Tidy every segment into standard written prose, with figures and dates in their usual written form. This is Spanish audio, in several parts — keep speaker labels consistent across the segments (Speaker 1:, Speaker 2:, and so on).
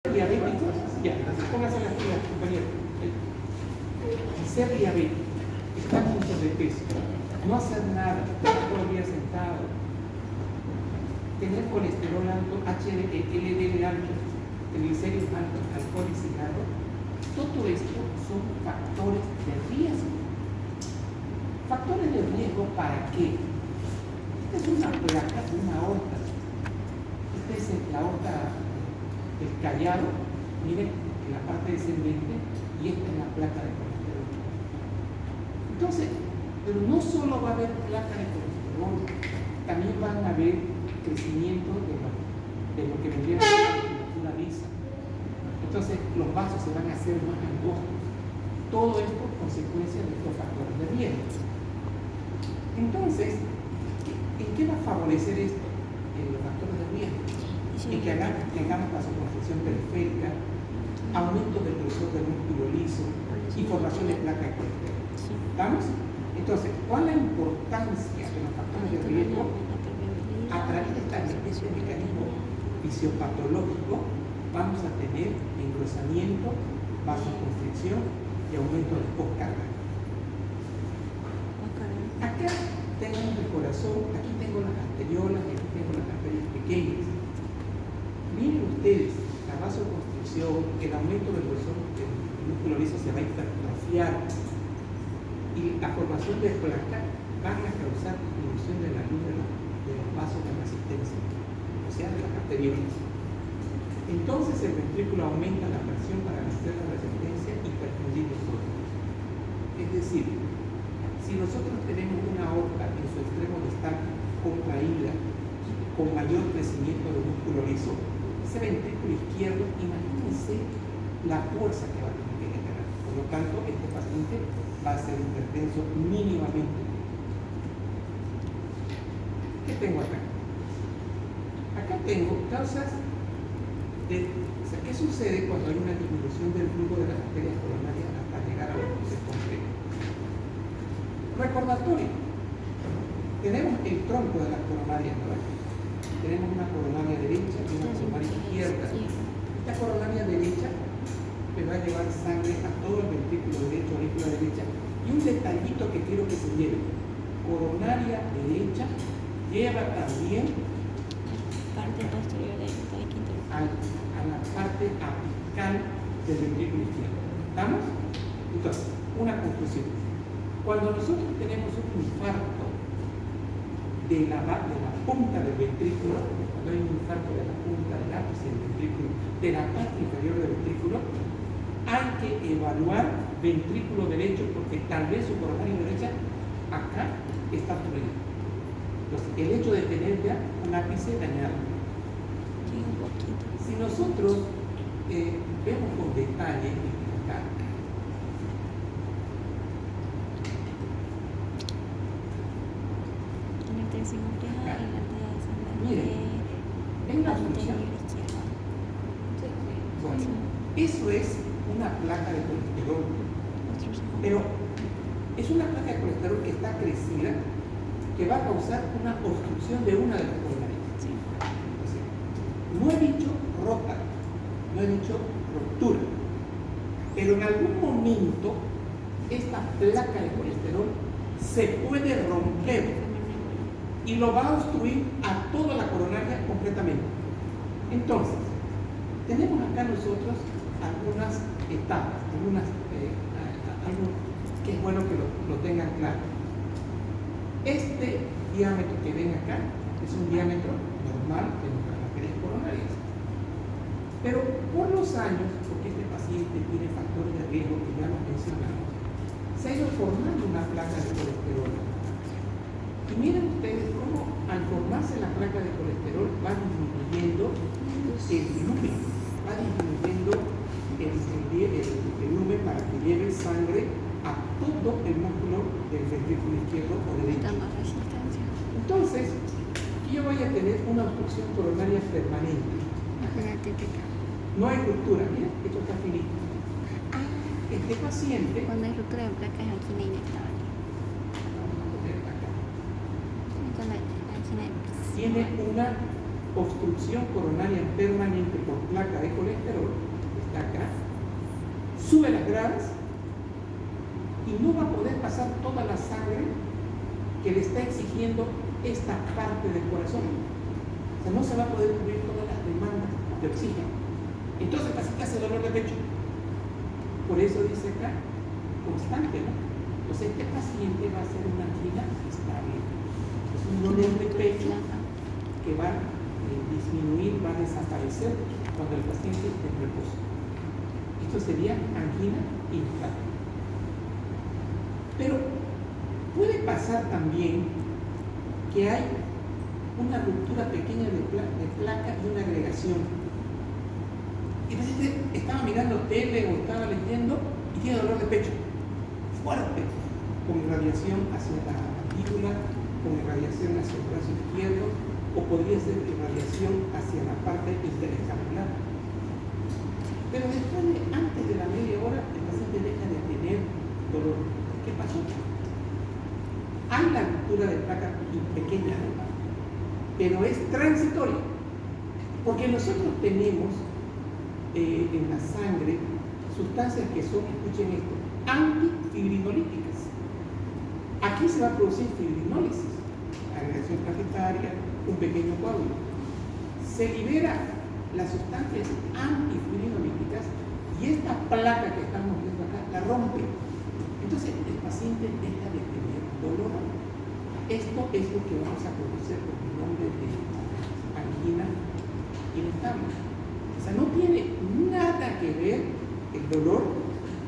Speaker 1: diabéticos, ya, póngase las pilas, compañero. Ser diabético, estar con sobrepeso, no hacer nada, estar todo el día sentado, tener colesterol alto, LDL alto, triglicéridos altos, alcohol y cigarro, todo esto son factores de riesgo. ¿Factores de riesgo para qué? Esta es una placa de una aorta. Esta es la aorta del callado, miren, en la parte descendente, y esta es la placa de colesterol. Entonces, pero no solo va a haber placa de colesterol, también van a haber crecimiento de lo que vendría a ser una lisa. Entonces, los vasos se van a hacer más angostos. Todo esto consecuencia de estos factores de riesgo. Entonces, ¿en qué va a favorecer esto? En los factores de riesgo. En que tengamos vasoconstricción periférica, aumento del grosor del músculo liso y formación de placa de colesterol. ¿Estamos? Entonces, ¿cuál es la importancia de los factores de riesgo? A través de este mecanismo fisiopatológico vamos a tener engrosamiento, vasoconstricción y aumento del postcardiaco. Acá tenemos el corazón, aquí tengo las arteriolas y aquí tengo las arterias pequeñas. Miren ustedes, la vasoconstricción, el aumento del grosor del músculo liso se va a hipertrofiar y la formación de placa van a causar disminución de la luz de los vasos de resistencia, o sea, de las arteriolas. Entonces el ventrículo aumenta la presión para vencer la resistencia y perfundir el corazón. Es decir, si nosotros tenemos una aorta en su extremo de estar contraída, con mayor crecimiento del músculo liso, ese ventrículo izquierdo, imagínense la fuerza que va a tener que generar. Por lo tanto, este paciente va a ser hipertenso mínimamente. ¿Qué tengo acá? Acá tengo causas de... O sea, ¿qué sucede cuando hay una disminución del flujo de las arterias coronarias hasta llegar a los cruces concretos? Recordatorio. Tenemos el tronco de las coronarias, ¿no? Tenemos una coronaria derecha y una coronaria izquierda. Esta coronaria derecha me va a llevar sangre a todo el ventrículo derecho, aurícula derecha. Y un detallito que quiero que se lleve. Coronaria derecha lleva también
Speaker 2: parte posterior del
Speaker 1: a la parte apical del ventrículo izquierdo. ¿Estamos? Entonces, una conclusión. Cuando nosotros tenemos un infarto de la punta del ventrículo, cuando hay un infarto de la punta del ápice del ventrículo, de la parte inferior del ventrículo, hay que evaluar ventrículo derecho porque tal vez su coronaria derecha acá está obstruida. Entonces, el hecho de tener ya un ápice dañado. Si nosotros vemos con detalle acá, miren, ¿ven la función? Bueno, eso es una placa de colesterol, pero es una placa de colesterol que está crecida, que va a causar una obstrucción de una de las coronarias. No he dicho rota, no he dicho ruptura, pero en algún momento esta placa de colesterol se puede romper y lo va a obstruir a toda la coronaria completamente. Entonces, tenemos acá nosotros algunas etapas, algo que es bueno que lo tengan claro. Este diámetro que ven acá es un diámetro normal de nuestras arterias coronarias. Pero por los años, porque este paciente tiene factores de riesgo que ya los mencionamos, se ha ido formando una placa de colesterol. Y miren ustedes cómo al formarse la placa de colesterol va disminuyendo el volumen, va disminuyendo el volumen para que lleve sangre a todo el músculo del ventrículo izquierdo o derecho. Entonces, yo voy a tener una obstrucción coronaria permanente. No hay ruptura, mira, esto está finito. Este paciente...
Speaker 2: Cuando hay ruptura de placa es angina inestable.
Speaker 1: Tiene una obstrucción coronaria permanente por placa de colesterol, está acá, sube las gradas y no va a poder pasar toda la sangre que le está exigiendo esta parte del corazón. O sea, no se va a poder cubrir todas las demandas de oxígeno. Entonces, así que hace dolor de pecho. Por eso dice acá, constante, ¿no? Entonces, este paciente va a ser una angina estable. Es un dolor de pecho que va a disminuir, va a desaparecer cuando el paciente esté en reposo. Esto sería angina instable. Pero puede pasar también que hay una ruptura pequeña de placa y una agregación. Y el paciente estaba mirando tele o estaba leyendo y tiene dolor de pecho fuerte, con irradiación hacia la mandíbula, con irradiación hacia el brazo izquierdo, o podría ser irradiación hacia la parte interescapular. Pero después de, antes de la media hora, el paciente deja de tener dolor. ¿Qué pasó? Hay la ruptura de placa pequeña, ¿no? Pero es transitoria, porque nosotros tenemos en la sangre sustancias que son, escuchen esto, antifibrinolíticas. Aquí se va a producir fibrinólisis, agregación plaquetaria, un pequeño coágulo. Se libera las sustancias antifibrinolíticas y esta placa que estamos viendo acá la rompe. Entonces el paciente deja de tener dolor. Esto es lo que vamos a conocer con el nombre de angina inestable. O sea, no tiene nada que ver el dolor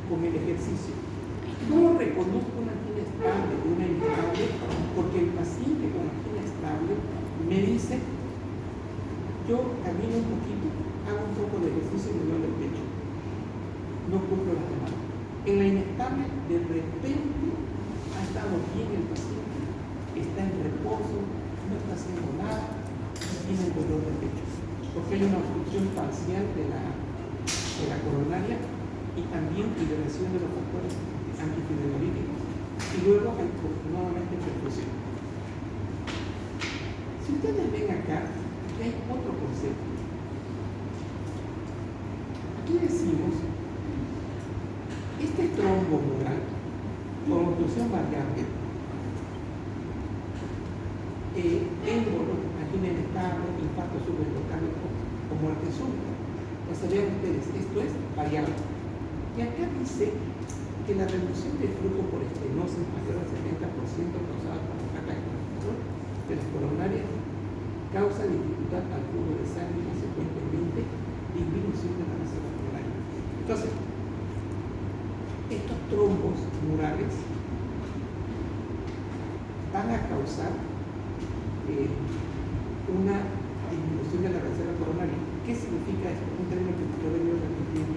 Speaker 1: con el ejercicio. ¿Cómo reconozco una angina estable de una inestable? Porque el paciente con angina estable me dice, yo camino un poquito, hago un poco de ejercicio y me duele el pecho. No cumplo las demandas. En la inestable, de repente, ha estado bien el paciente, está en reposo, no está haciendo nada, y tiene el dolor de pecho. Porque hay una obstrucción parcial de la coronaria y también liberación de los factores antifibrinolíticos y luego nuevamente perfusión. Si ustedes ven acá, aquí hay otro concepto. Aquí decimos, este trombo mural con obstrucción variable, émbolo, angina inestable, infarto subendotálico o muerte súbita. Pues vean ustedes, esto es variable. Y acá dice que la reducción del flujo por estenosis mayor al 70% causada por la placa de colesterol de las coronarias causa dificultad al flujo de sangre y consecuentemente disminución de la reserva coronaria. Entonces, estos trombos murales van a causar una disminución de la reserva coronaria. ¿Qué significa esto? Un término que yo he venido repitiendo.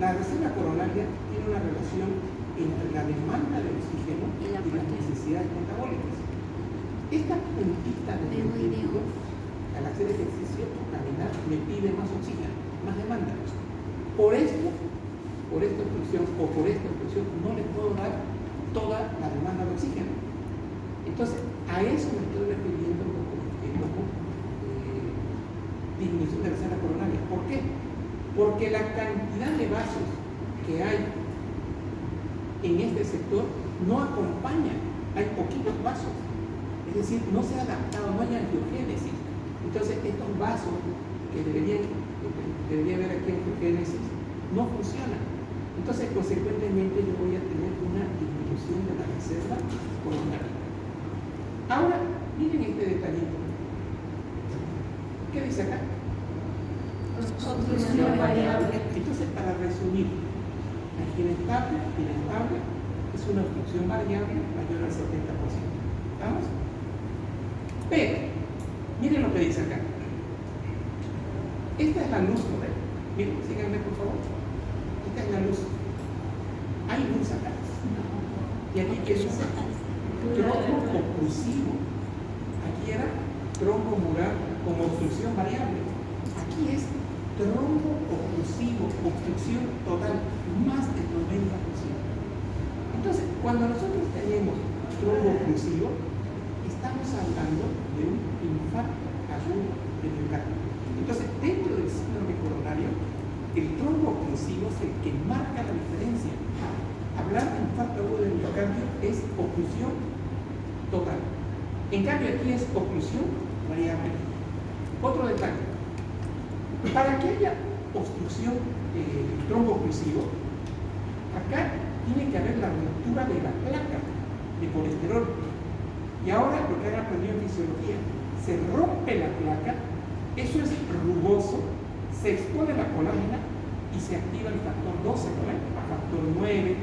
Speaker 1: La reserva coronaria tiene una relación entre la demanda de oxígeno y las necesidades metabólicas. Esta puntita del ventrículo, al hacer ejercicio o caminar, me pide más oxígeno, más demanda. Por esta obstrucción o por esta obstrucción no le puedo dar toda la demanda de oxígeno. Entonces, a eso me estoy refiriendo como disminución de la reserva coronaria. ¿Por qué? Porque la cantidad de vasos que hay en este sector no acompaña, hay poquitos vasos, es decir, no se ha adaptado, no hay angiogénesis. Entonces, estos vasos que debería haber aquí angiogénesis no funcionan. Entonces, consecuentemente, yo voy a tener una disminución de la reserva coronaria. Ahora, miren este detallito. ¿Qué dice acá?
Speaker 2: Obstrucción variable.
Speaker 1: Entonces, para resumir, angina estable, inestable, es una obstrucción variable mayor al 70%. ¿Estamos? Pero, miren lo que dice acá. Esta es la luz, ¿no? Miren, síganme por favor. Esta es la luz. Hay luz acá. Y aquí, ¿qué dice? Trombo oclusivo. Aquí era trombo mural con obstrucción variable. Aquí es trombo oclusivo, obstrucción total, más del 90%. Entonces, cuando nosotros tenemos trombo oclusivo, estamos hablando de un infarto agudo de miocardio. Entonces, dentro del síndrome coronario, el trombo oclusivo es el que marca la diferencia. Hablar de infarto agudo del miocardio es oclusión total. En cambio, aquí es oclusión variable. Otro detalle. Para que haya obstrucción trombo oclusivo, acá tiene que haber la ruptura de la placa de colesterol. Y ahora, lo que han aprendido en fisiología, se rompe la placa, eso es rugoso, se expone la colágena y se activa el factor 12, ¿no ven? Factor 9,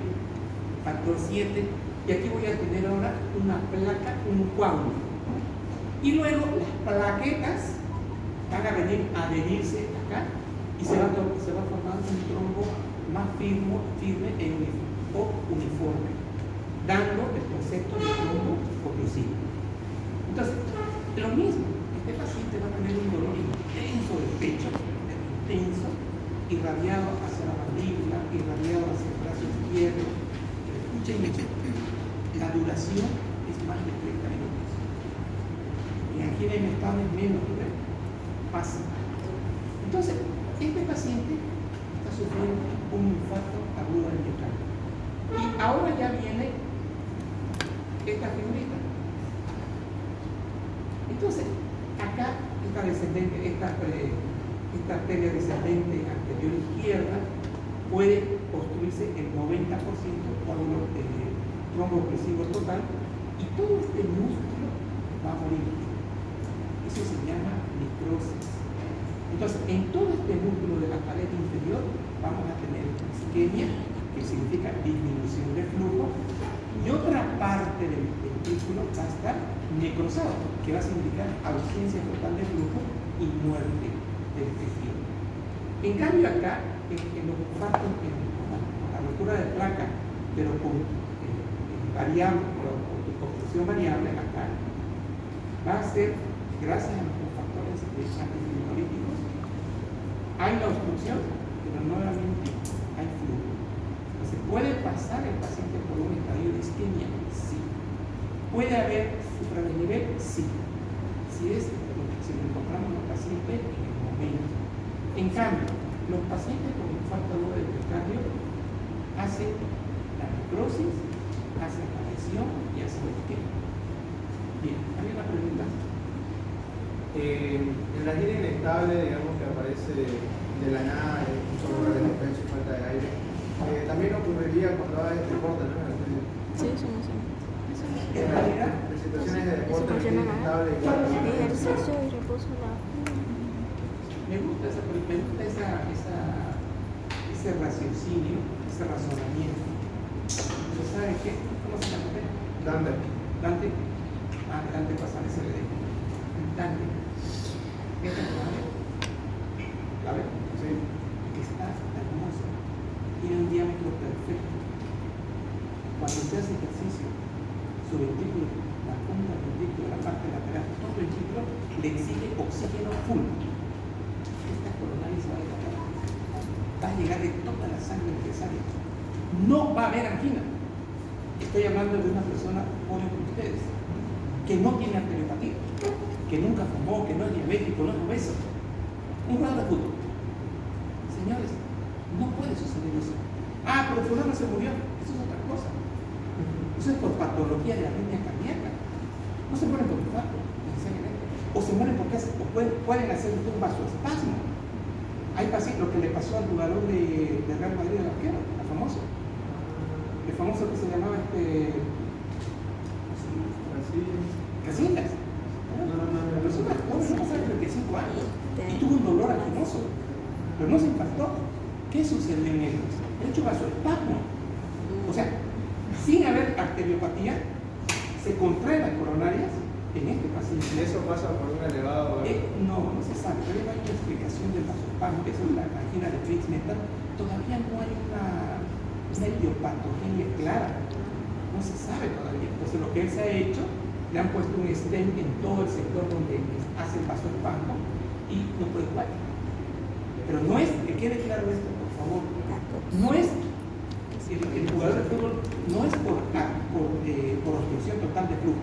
Speaker 1: factor 7, y aquí voy a tener ahora una placa, un coágulo. Y luego las plaquetas van a venir a adherirse acá y se va formando un trombo más firme o uniforme, dando el concepto de trombo oclusivo. Entonces, lo mismo, este paciente va a tener un dolor intenso del pecho, intenso, irradiado hacia la mandíbula, irradiado hacia el brazo izquierdo. Escuchen bien, la duración es más de 30 minutos. Y aquí en el estado es menos, ¿no? Pasa. Entonces, este paciente está sufriendo un infarto agudo del miocardio. Y ahora ya viene esta figurita. Entonces, acá esta arteria descendente anterior izquierda puede obstruirse el 90% coágulo trombo oclusivo total y todo este músculo va a morir. Eso se llama necrosis. Entonces, en todo este músculo de la pared inferior vamos a tener isquemia, que significa disminución de flujo, y otra parte del ventrículo va a estar necrosado, que va a significar ausencia total de flujo y muerte del tejido. En cambio acá, en los infartos con la ruptura de placa, pero con variable, con obstrucción variable acá, va a ser, gracias a los factores antifibrolíticos, hay la obstrucción, pero nuevamente hay flujo. Entonces, ¿puede pasar el paciente por un estadio de isquemia? Sí. ¿Puede haber supradesnivel? Sí. Si lo encontramos en los pacientes en el momento. En cambio, los pacientes con infarto agudo del miocardio hacen la necrosis, hacen la lesión y hacen el isquemia. Bien, ¿hay una pregunta?
Speaker 3: En la gira inestable, digamos que aparece de la nada, un solo de pecho y falta de aire, también ocurriría cuando hagas deporte, ¿no?
Speaker 2: Sí, eso no sé.
Speaker 1: En realidad,
Speaker 3: En situaciones de deporte, en gira inestable,
Speaker 2: Ejercicio y reposo
Speaker 1: me gusta ese raciocinio, ese razonamiento. ¿Usted sabe qué? ¿Cómo se llama?
Speaker 3: Dante.
Speaker 1: Dante. Ah, Dante pasa ese le dejo. Dante. Esta es la ¿vale?
Speaker 3: Sí.
Speaker 1: Que está hermosa. Tiene un diámetro perfecto. Cuando usted hace ejercicio, su ventrículo, la punta del ventrículo, la parte lateral, todo el ventrículo le exige oxígeno full. Esta coronaria se va a dilatar. Va a llegar de toda la sangre necesaria. No va a haber angina. Estoy hablando de una persona joven como ustedes, que no tiene arteriopatía, que nunca fumó, que no es diabético, no es obeso. Un jugador de fútbol. Señores, no puede suceder eso. Ah, pero fulano se murió. Eso es otra cosa. Eso es por patología de arritmia cardíaca. No se mueren por infarto, necesariamente. O se mueren porque pueden hacer un vasoespasmo. Hay pacientes, lo que le pasó al jugador de Real Madrid, el arquero, el famoso que se llamaba Casillas. La persona joven, no pasaba 35 años y tuvo un dolor anginoso, pero no se infartó. ¿Qué sucedió en ellos? De hecho, vasoespasmo. O sea, sin haber arteriopatía, se contraen las coronarias en este paciente.
Speaker 3: ¿Y eso pasa por un elevado?
Speaker 1: No se sabe, pero hay una explicación del vasoespasmo, que es la angina de Prince-Metal. Todavía no hay una idiopatogenia clara, no se sabe todavía. Entonces, lo que él se ha hecho, le han puesto un stent en todo el sector donde hace el vasoespasmo y no puede jugar. Pero no es, que quede claro esto, por favor, no es el jugador de fútbol, no es por obstrucción total de flujo,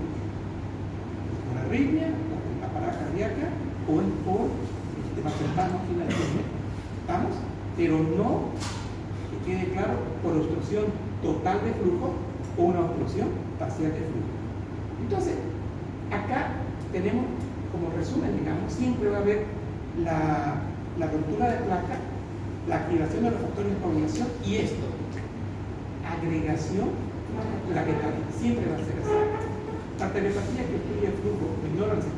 Speaker 1: por arritmia, o por la parada cardíaca, o es por vasospasmo inadvertido. ¿Estamos? Pero no, que quede claro, por obstrucción total de flujo o una obstrucción parcial de flujo. Entonces, acá tenemos, como resumen, digamos, siempre va a haber la ruptura de placa, la activación de los factores de coagulación y esto, agregación plaquetaria, siempre va a ser así. La telepatía que obstruye el flujo menor al 70%,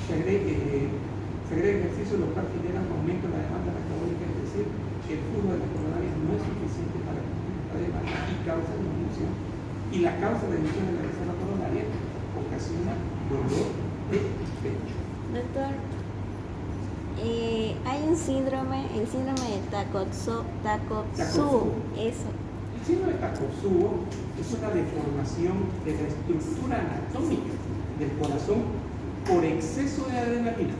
Speaker 1: se agrega ejercicio, lo cual genera un aumento en la demanda metabólica, es decir, el flujo de las coronarias no es suficiente para cumplir la demanda y causa disminución. Y la causa de disminución de la reserva coronaria ocasiona dolor de pecho.
Speaker 2: Doctor, hay un síndrome, el síndrome de Takotsubo, eso.
Speaker 1: El síndrome de Takotsubo es una deformación de la estructura anatómica del corazón por exceso de adrenalina.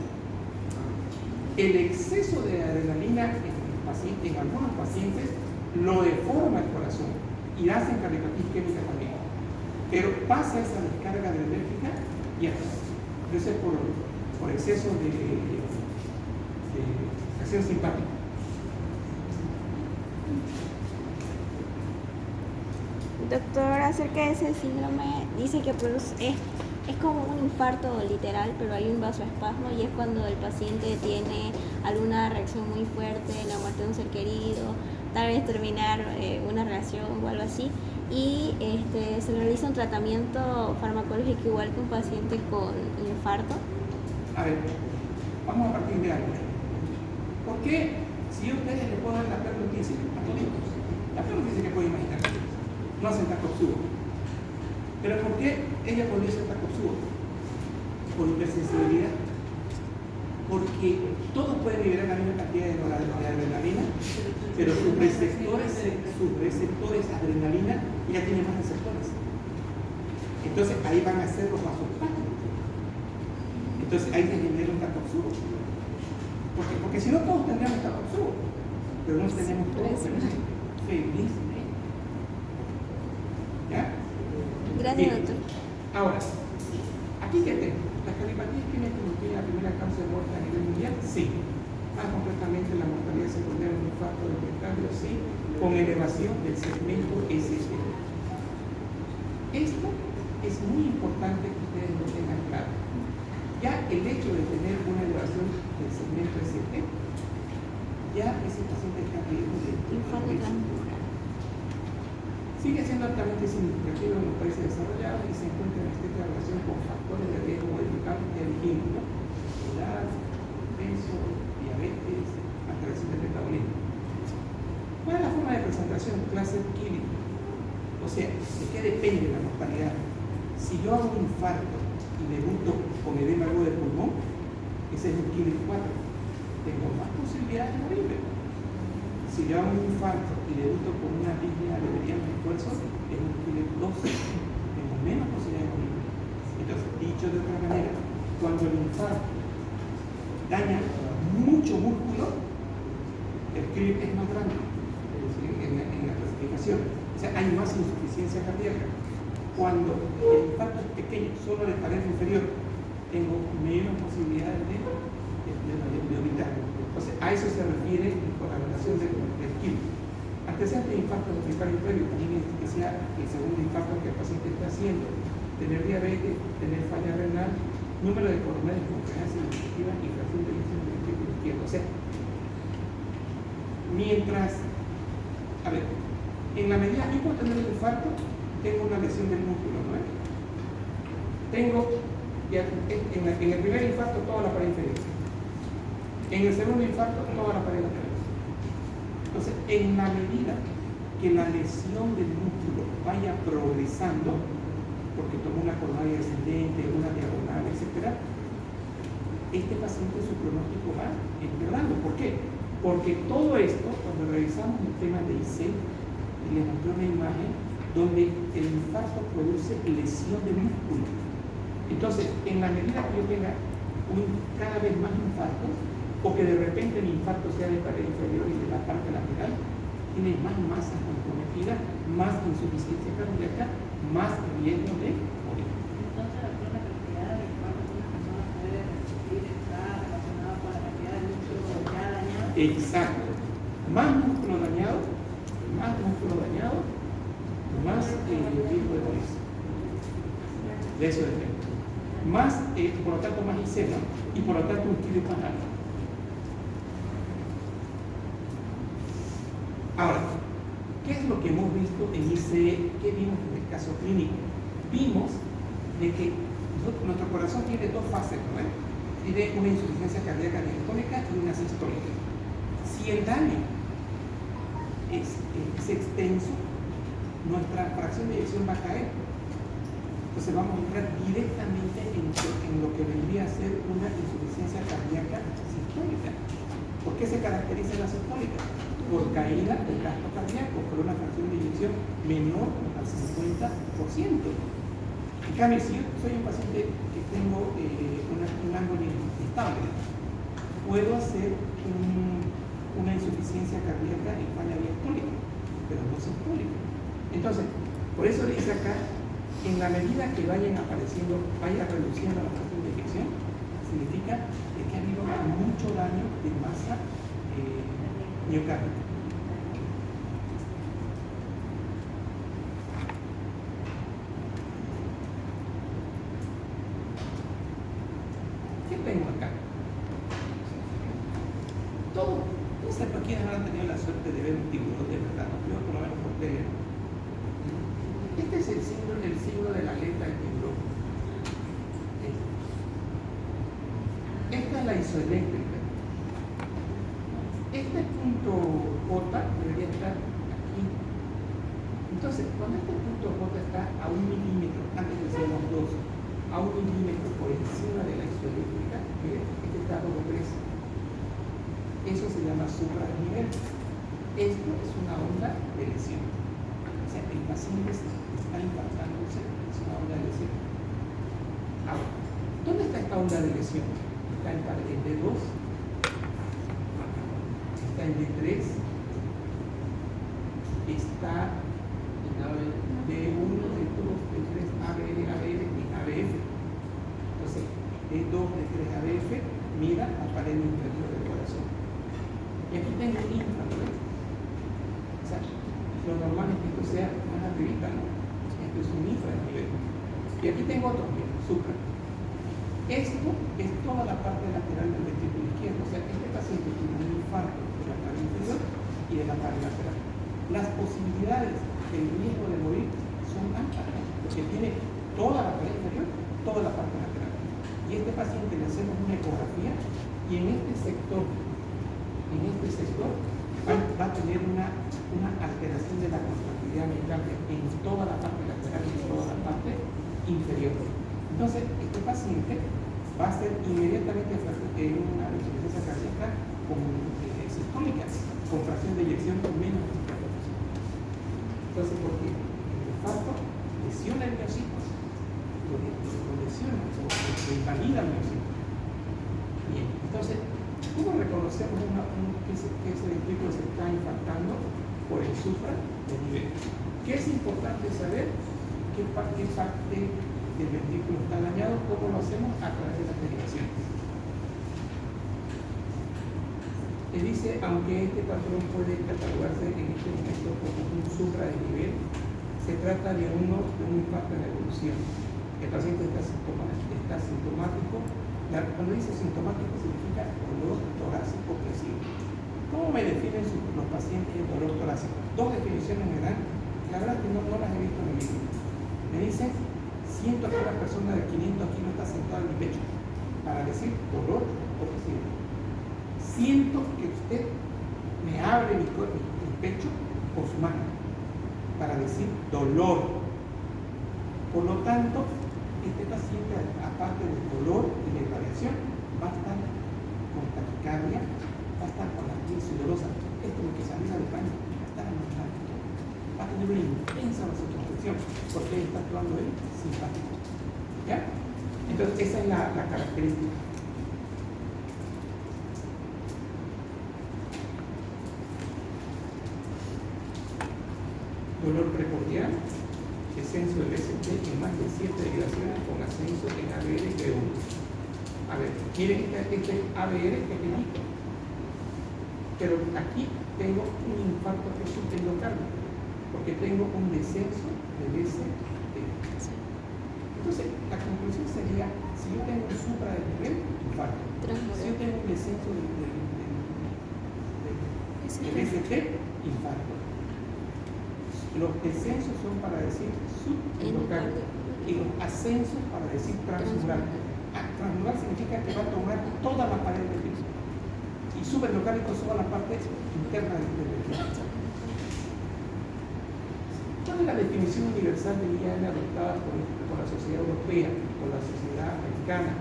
Speaker 1: El exceso de adrenalina en algunos pacientes lo deforma el corazón y hacen cardiopatías isquémica también. Pero pasa esa descarga adrenérgica y ya está. Eso es por exceso de acción simpática.
Speaker 2: Doctor, acerca de ese síndrome, dice que es como un infarto literal, pero hay un vasoespasmo y es cuando el paciente tiene alguna reacción muy fuerte, la muerte de un ser querido, tal vez terminar una relación o algo así, y se realiza un tratamiento farmacológico igual que un paciente con infarto.
Speaker 1: A ver, vamos a partir de algo. ¿Por qué, si yo a ustedes les puedo dar la perloticia a toditos, la perloticia que pueden imaginar, no hacen Takotsubo? Pero ¿por qué ella podría ser Takotsubo? Por hipersensibilidad. Porque todos pueden liberar la misma cantidad de adrenalina, pero sus receptores adrenalina ya tienen más receptores. Entonces ahí van a ser los vasospasmos. Entonces ahí se genera un Takotsubo. Porque si no todos tendríamos Takotsubo, pero no tenemos todos feliz. ¿Ya?
Speaker 2: Gracias,
Speaker 1: bien.
Speaker 2: doctor.
Speaker 1: Ahora, aquí que tengo, ¿las cardiopatías isquémicas constituyen la primera causa de muerte a nivel mundial? Sí. Más concretamente, la mortalidad secundaria de un infarto del miocardio, sí, con elevación del segmento ST. Esto es muy importante que ustedes lo tengan claro. Ya el hecho de tener una elevación del segmento ST, ya ese paciente está en riesgo de
Speaker 2: Infarto transmural.
Speaker 1: Sigue siendo altamente significativo en los países desarrollados y se encuentra en estrecha relación con factores de riesgo modificables que dijimos, ¿no? Edad, peso, diabetes, alteración del metabolismo. ¿Cuál es la forma de presentación? Clase clínica. O sea, ¿de qué depende la mortalidad? Si yo hago un infarto y debuto con edema agudo de pulmón, ese es un Killer 4. Tengo más posibilidades de morirme. Si yo hago un infarto y debuto con una línea de mediano esfuerzo, es un Killer 2. Tengo menos posibilidades de morirme. Entonces, dicho de otra manera, cuando el infarto daña mucho músculo, el Killer es más grande, es decir, en la clasificación. O sea, hay más insuficiencia cardíaca. Cuando el infarto es pequeño, solo de pared inferior, tengo menos posibilidades de evitar. Entonces, a eso se refiere con la relación del KIL. Antecedentes de infarto de miocardio previo, también que sea el segundo infarto que el paciente está haciendo, tener diabetes, tener falla renal, número de coronarios con frecuencia significativa y fracción de lesión del ventrículo izquierdo. O sea, mientras, a ver, en la medida que yo puedo tener un infarto, tengo una lesión del músculo, ¿no es? Tengo, en el primer infarto, toda la pared inferior. En el segundo infarto, toda la pared lateral. Entonces, en la medida que la lesión del músculo vaya progresando, porque toma una coronaria descendente, una diagonal, etc., este paciente su pronóstico va empeorando. ¿Por qué? Porque todo esto, cuando revisamos el tema de IC, les mostré una imagen donde el infarto produce lesión de músculo. Entonces, en la medida que yo tenga cada vez más infartos, o que de repente mi infarto sea de pared inferior y de la parte lateral, tiene más masa comprometida, más insuficiencia cardíaca, más riesgo de morir.
Speaker 4: Entonces, la cantidad de infartos que una persona puede
Speaker 1: Exacto. Más músculo dañado, más riesgo de morirse. De eso depende. Más, por lo tanto, más IC, ¿no? Y por lo tanto, un kilo más alto. Ahora, ¿qué es lo que hemos visto en ICE? ¿Qué vimos en el caso clínico? Vimos de que nuestro corazón tiene dos fases, ¿no? Tiene una insuficiencia cardíaca diastólica y una sistólica. Si el daño es extenso, nuestra fracción de eyección va a caer. Entonces vamos a entrar directamente en lo que vendría a ser una insuficiencia cardíaca sistólica. ¿Por qué se caracteriza la sistólica? Por caída del gasto cardíaco, por una fracción de eyección menor al 50%. En cambio, si yo soy un paciente que tengo un ángulo estable, puedo hacer una insuficiencia cardíaca en falla diastólica, pero no sistólica. Entonces, por eso dice acá, en la medida que vaya reduciendo la fracción de eyección, significa que ha habido mucho daño de masa miocárdica. ¿Qué tengo acá? Todo. No sé por quiénes habrán tenido la suerte de ver un tiburón de verdad, ¿no? Yo por lo menos por tele. Este es el signo de la aleta del tiburón. Esta es la isoeléctrica. Este punto J debería estar aquí. Entonces, cuando este punto J está a 1 milímetro, antes decíamos 2, a 1 milímetro por encima de la isoeléctrica, miren, este está a 2,3. Eso se llama supradesnivel. Esto es una onda de lesión. O sea, el paciente está impactándose, es una onda de lesión. Ahora, ¿dónde está esta onda de lesión? Está en pared D2, está en D3, está en D1, D2, D3, ABR, ABR y ABF. Entonces, D2, D3, ABF, mira la pared inferior del corazón. Y aquí tengo un infrarrojo. O sea, lo normal es que esto sea más arribita, ¿no? Esto es un infranivel. Y aquí tengo otro, mira, supra. Esto es toda la parte lateral del ventrículo izquierdo. O sea, este paciente tiene un infarto de la pared inferior y de la pared lateral. Las posibilidades del riesgo de morir son altas, ¿no? Porque tiene toda la pared inferior, toda la parte lateral. Y este paciente le hacemos una ecografía y en este sector va a tener una alteración de la contractilidad miocardia en toda la parte lateral y en toda la parte inferior. Entonces, este paciente va a ser inmediatamente una insuficiencia cardíaca con sistólica, con fracción de eyección menos del 50%. Entonces, ¿por qué? El infarto lesiona el miocito, lo lesiona, lo invalida el miocito. Bien, entonces, ¿cómo reconocemos que ese ventrículo se está infartando? Por el supradesnivel. ¿Qué es importante saber? ¿Qué parte del ventrículo está dañado? ¿Cómo lo hacemos? A través de las derivaciones. Él dice, aunque este patrón puede catalogarse en este momento como un supradesnivel, se trata de un infarto en la evolución. El paciente está sintomático. Cuando dice sintomático significa dolor torácico opresivo. ¿Cómo me definen los pacientes de dolor torácico? Dos definiciones me dan, la verdad que no las he visto en el libro. Me dicen, siento que una persona de 500 kilos está sentada en mi pecho, para decir dolor opresivo. Siento que usted me abre mi pecho con su mano, para decir dolor. Por lo tanto, este paciente, aparte del dolor y la irradiación, va a estar con taquicardia, va a estar con la piel sudorosa. Esto es lo que se avisa de pánico, va a estar anormático, va a tener una intensa vasoconstricción, porque está actuando el simpático. ¿Ya? Entonces, esa es la característica. Dolor precordial, descenso del ST en más de 7 derivaciones con ascenso en ABR y B1. A ver, miren este ABR pequeñito. Pero aquí tengo un infarto que es subendocardio, porque tengo un descenso del ST. Entonces, la conclusión sería, si yo tengo un supra del nivel, infarto. Si yo tengo un descenso del ST, infarto. Los descensos son para decir subendocardio y los ascensos para decir transmural. Transmural significa que va a tomar toda la pared del piso. Y subendocárdico solo la parte interna del piso. ¿Cuál es la definición universal de IAN adoptada por la sociedad europea, por la sociedad americana?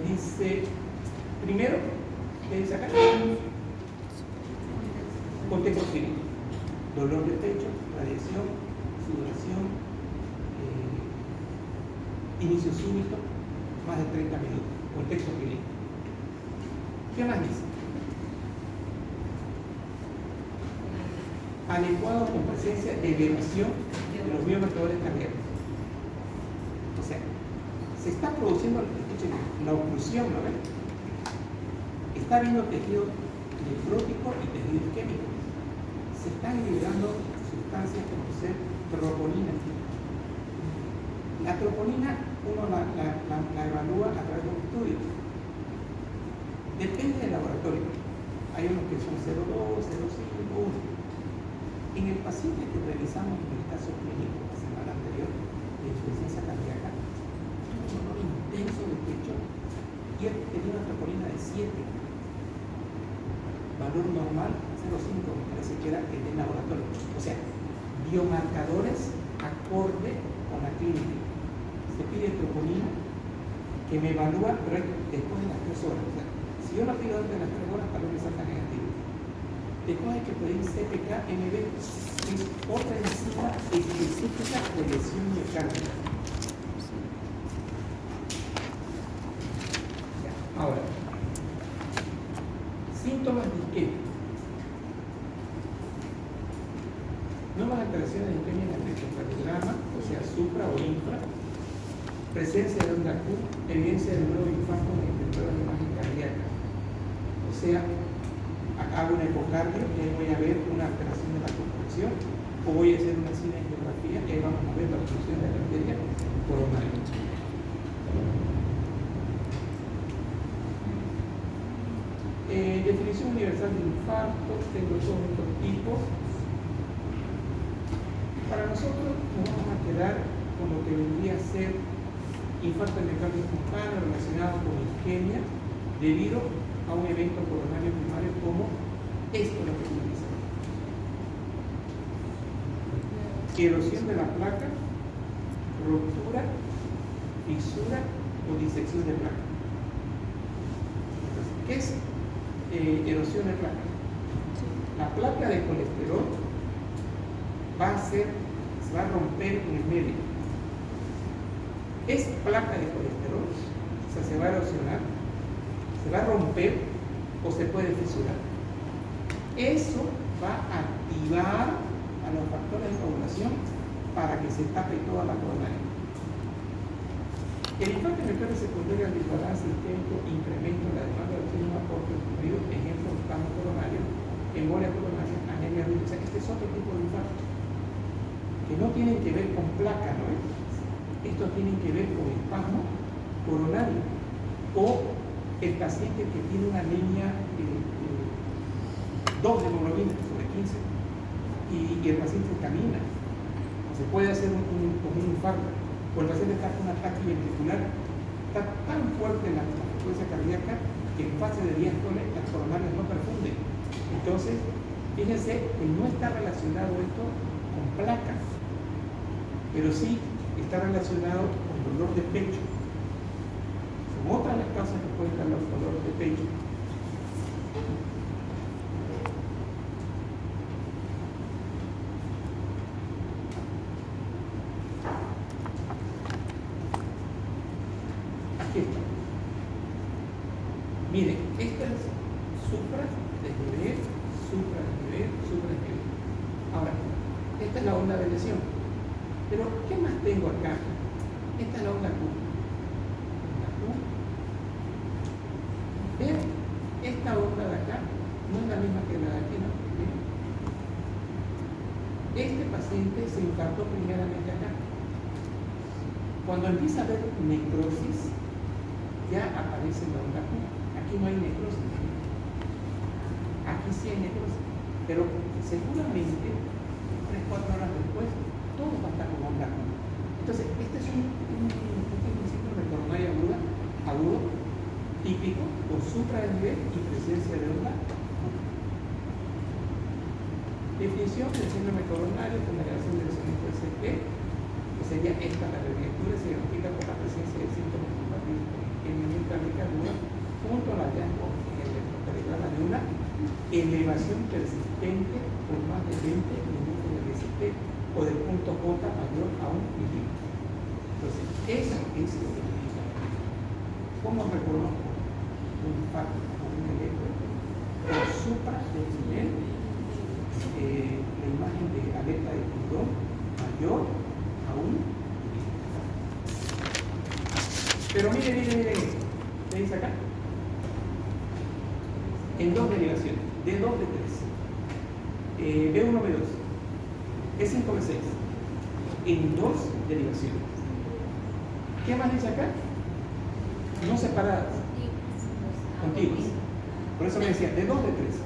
Speaker 1: Dice, primero, ¿qué dice acá? Contexto clínico, dolor de pecho, radiación, sudoración, inicio súbito, más de 30 minutos, contexto clínico. ¿Qué más dice? Adecuado con presencia de elevación de los biomarcadores cardíacos. O sea, se está produciendo, escuchen, la oclusión, ¿no ven? Está habiendo tejido nefrótico y tejido isquémico. Se están liberando sustancias como ser troponina. La troponina uno la evalúa a través de un estudio. Depende del laboratorio. Hay unos que son 0,2, 0,5, 1. En el paciente que revisamos en el caso clínico la semana anterior de insuficiencia cardíaca, un dolor intenso de pecho y él tenía una troponina de 7. Valor normal 0,5, me parece que era el del laboratorio. O sea, biomarcadores acorde con la clínica. Se pide troponina que me evalúa, pero después de las 3 horas. O sea, si yo la pido antes de las 3 horas, tal vez me salga negativo. Después hay que pedir CPK-MB, que es otra enzima específica de lesión miocárdica. Ahora, síntomas de isquemia. Nuevas alteraciones de isquemia en el electrocardiograma, o sea, supra o infra. Presencia de onda Q, evidencia de un nuevo infarto en el detector de imagen cardíaca. O sea, hago un ecocardio y ahí voy a ver una alteración de la construcción, o voy a hacer una cineangiografía y ahí vamos a ver la obstrucción de la arteria coronaria. Definición universal de infarto, tengo todos estos tipos. Para nosotros nos vamos a quedar con lo que vendría a ser infarto de miocardio espontáneo relacionado con isquemia debido a un evento coronario primario como esto es lo que se dice. Erosión de la placa, ruptura, fisura o disección de placa. Entonces, ¿qué es erosión de placa? La placa de colesterol se va a romper en el medio. Es placa de colesterol, o sea, se va a erosionar, se va a romper o se puede fisurar. Eso va a activar a los factores de coagulación para que se tape toda la coronaria. El infarto de miocardio secundario al desbalance isquémico incremento en la demanda de oxígeno aporte ocurrido, ejemplo, espasmo coronario, embolia coronaria, anemia renal. O sea, este es otro tipo de infarto que no tienen que ver con placa, ¿no? Estos tienen que ver con espasmo coronario o el paciente que tiene una anemia 2 de hemoglobina sobre 15 y el paciente camina, o se puede hacer un infarto, o el paciente está con un ataque ventricular, está tan fuerte la frecuencia cardíaca que en fase de diástole las coronarias no perfunden. Entonces, fíjense que no está relacionado esto con placa, pero sí está relacionado con dolor de pecho. Son otras las causas que pueden dar los dolores de pecho. Aquí está. Miren, estas supra, desnivel, supra, desnivel, supra, desnivel. Ahora, esta es la onda de lesión. Pero, ¿qué más tengo acá? Esta es la onda Q. La Q. Vean este paciente se infartó primeramente acá. Cuando empieza a haber necrosis, ya aparece la onda Q. Aquí no hay necrosis. Aquí sí hay necrosis. Pero seguramente, 3-4 horas después, todo va a estar como onda Q. Entonces, este es un síndrome coronario agudo, típico, con supranivel y presencia de onda Q. Definición del síndrome coronario con la relación de lesiones SP, que sería esta, la abreviatura se identifica por la presencia de síntomas compatibles con isquemia cardíaca aguda, junto al hallazgo en el electrocardiograma de una elevación persistente por más de 20 minutos del ST o del punto J mayor a 1 milímetro. Entonces, eso es lo que significa. ¿Cómo reconozco un infarto o un electro? Por supradensivel, la imagen de aleta de tiburón mayor a 1 milímetro. Pero miren, ¿qué dice acá? En dos derivaciones, D2, D3, B1, B2, B5, B6, en dos derivaciones. ¿Qué más dice acá? No separadas, contiguas. Por eso me decía D2, D3,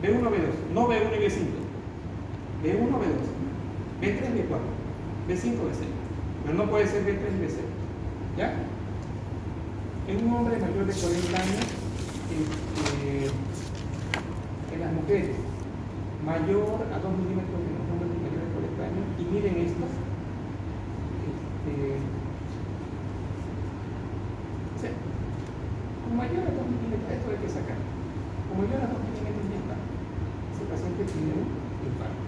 Speaker 1: B1, B2, no B1 y B5, B1, B2, B3, B4, B5, B6, pero no puede ser B3 y B6. ¿Ya? En un hombre mayor de 40 años, en las mujeres, mayor a 2 milímetros en los hombres mayores de 40 años, y miren esto, como mayor a 2 milímetros, esto hay que sacar, como mayor a 2 milímetros ya está, ese paciente tiene un infarto.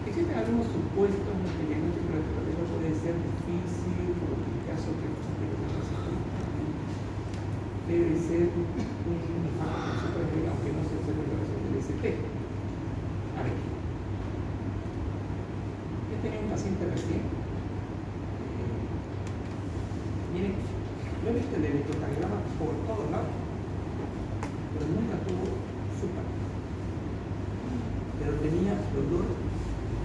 Speaker 1: Existen algunos supuestos en los que el diagnóstico radiológico puede ser difícil, por el caso que debe ser un infarto suprarenal, aunque no se observe la relación del ST. A ver, yo tenía un paciente recién. Miren, yo he visto el electrocardiograma por todos lados, pero nunca tuvo supra. Pero tenía dolor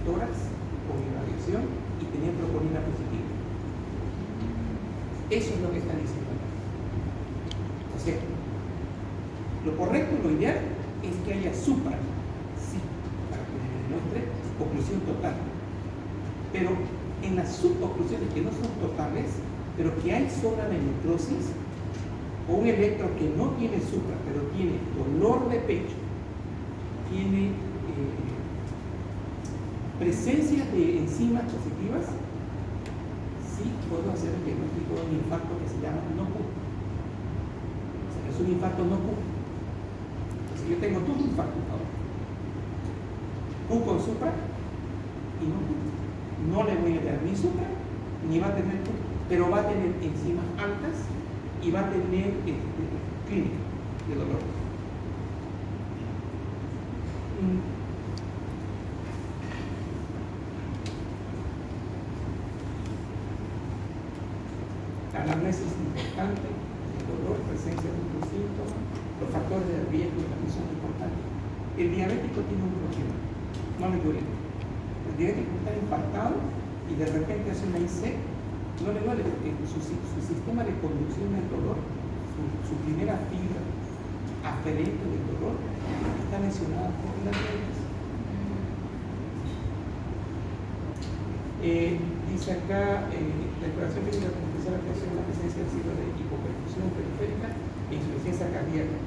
Speaker 1: tórax con irradiación y tenía troponina positiva. Eso es lo que está diciendo acá. O sea, lo correcto, lo ideal es que haya supra, sí, para que demuestre oclusión total. Pero en las suboclusiones que no son totales, pero que hay zona de necrosis, o un electro que no tiene supra, pero tiene dolor de pecho, tiene presencia de enzimas positivas, sí puedo hacer el diagnóstico de un infarto que se llama no Q. O sea, es un infarto no Q. Entonces yo tengo dos infartos ahora. Q con supra y no Q. No le voy a dar ni supra, ni va a tener Q, pero va a tener enzimas altas y va a tener clínica de dolor. La anamnesis es importante, el dolor, presencia de otros síntomas, los factores de riesgo también son importantes. El diabético tiene un problema, no le duele. El diabético está infartado y de repente hace una IC, no le duele porque su sistema de conducción del dolor, su primera fibra aferente del dolor, está lesionada por las diabetes. Dice acá, la exploración clínica con especial atención a la presencia del signo de hipoperfusión periférica e insuficiencia cardíaca.